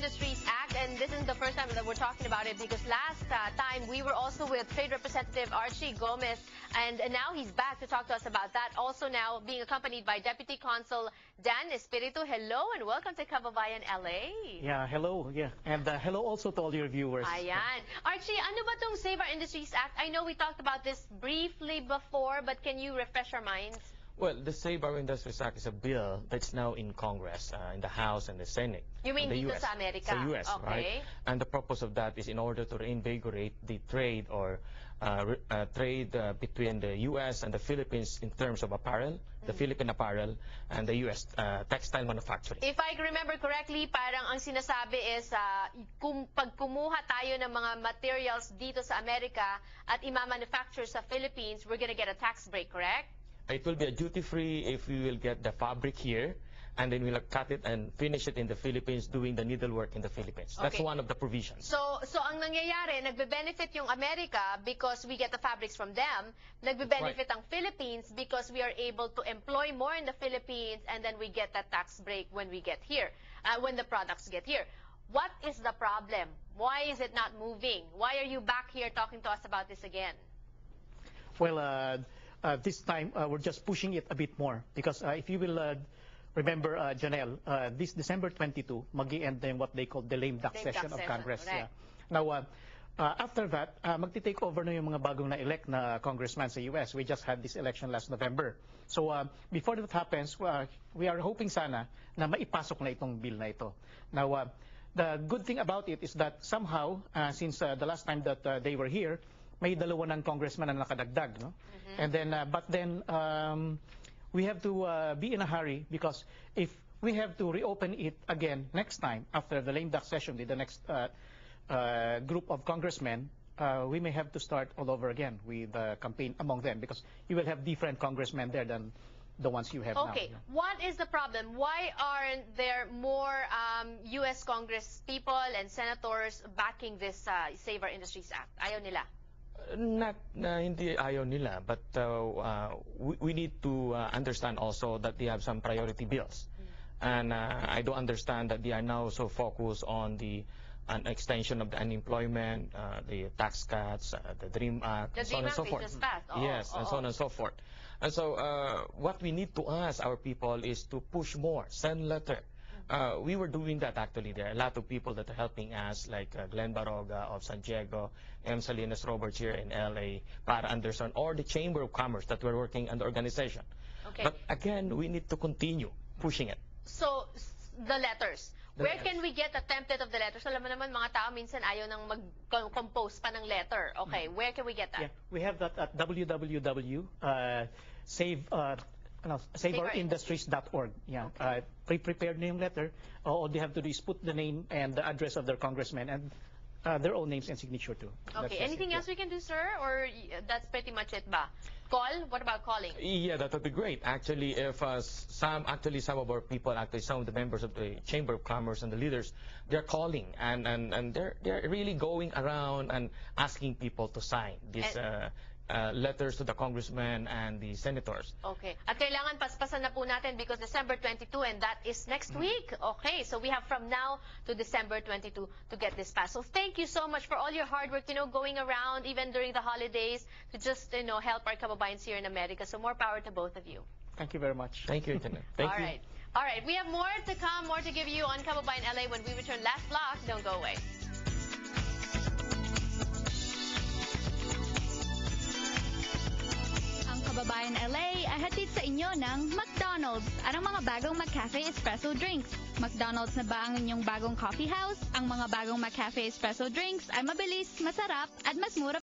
Industries Act, and this isn't the first time that we're talking about it because last time we were also with Trade Representative Archie Gomez, and now he's back to talk to us about that. Also now being accompanied by Deputy Consul Dan Espiritu. Hello and welcome to Kababayan LA. Yeah, hello. Yeah, and hello also to all your viewers. Ayan. Archie, ano ba tong Save Our Industries Act? I know we talked about this briefly before, but can you refresh our minds? Well, the Save Our Industries Act is a bill that's now in Congress, in the House and the Senate. You mean the dito US. sa Amerika? Sa US, Okay. right? And the purpose of that is in order to reinvigorate the trade or trade between the US and the Philippines in terms of apparel, the Philippine apparel, and the US textile manufacturing. If I remember correctly, parang ang sinasabi is pag kumuha tayo ng mga materials dito sa Amerika at ima-manufacture sa Philippines, we're gonna get a tax break, correct? It will be a duty-free if we will get the fabric here, and then we'll cut it and finish it in the Philippines, doing the needlework in the Philippines. That's Okay. one of the provisions. So ang nangyayari, nagbe-benefit yung Amerika because we get the fabrics from them. Nagbe-benefit ang Philippines because we are able to employ more in the Philippines, and then we get that tax break when we get here, when the products get here. What is the problem? Why is it not moving? Why are you back here talking to us about this again? Well, this time we're just pushing it a bit more because if you will remember, Janelle, this December 22, mag-i-end na yung what they call the lame duck session of Congress. Right. Yeah. Now, after that, magti-take over na yung mga bagong na-elect na congressman sa US. We just had this election last November. So before that happens, we are hoping sana na maipasok na itong bill na ito. Now, the good thing about it is that somehow, since the last time that they were here, may dalawa ng congressman na nakadagdag, no? And then, but then we have to be in a hurry because if we have to reopen it again next time after the lame duck session with the next group of congressmen, we may have to start all over again with the campaign among them because you will have different congressmen there than the ones you have now. Okay, what is the problem? Why aren't there more U.S. Congress people and senators backing this Save Our Industries Act? Ayaw nila. Not hindi ayaw nila, but we need to understand also that they have some priority bills. And I do understand that they are now so focused on an extension of the unemployment, the tax cuts, the DREAM Act, The so on DREAM and so Act forth. is just passed. Yes, and so on and so forth. And so what we need to ask our people is to push more, send letter. We were doing that actually. There are a lot of people that are helping us, like Glenn Baroga of San Diego, M. Salinas Roberts here in LA, Para Anderson, or the Chamber of Commerce that we're working on the organization. Okay. But again, we need to continue pushing it. So, the letters. Where letters. can we get a template of the letters? Alam mo naman, mga tao minsan ayaw nang mag-compose pa ng letter. Okay, where can we get that? Yeah, we have that at saveourindustries.org. Yeah, Okay. Pre-prepared na yung letter. All they have to do is put the name and the address of their congressman and their own names and signature too. Okay, anything else we can do, sir? Or that's pretty much it ba? Call? What about calling? Yeah, that would be great. Actually, if some of our people, some of the members of the Chamber of Commerce and the leaders, they're calling and they're really going around and asking people to sign these letters to the congressmen and the senators. Okay. At kailangan paspasan na po natin because December 22 and that is next week. Okay. So we have from now to December 22 to get this passed. So thank you so much for all your hard work, going around even during the holidays to just, help our kababayans here in America. So more power to both of you. Thank you very much. Thank you, Internet. Thank you. All right. We have more to come, more to give you on Kababayan LA when we return. Last block. Don't go away. Kababayan LA ay hatid sa inyo ng McDonald's at ang mga bagong McCafe Espresso drinks. McDonald's na ba ang inyong bagong coffee house? Ang mga bagong McCafe Espresso drinks ay mabilis, masarap at mas mura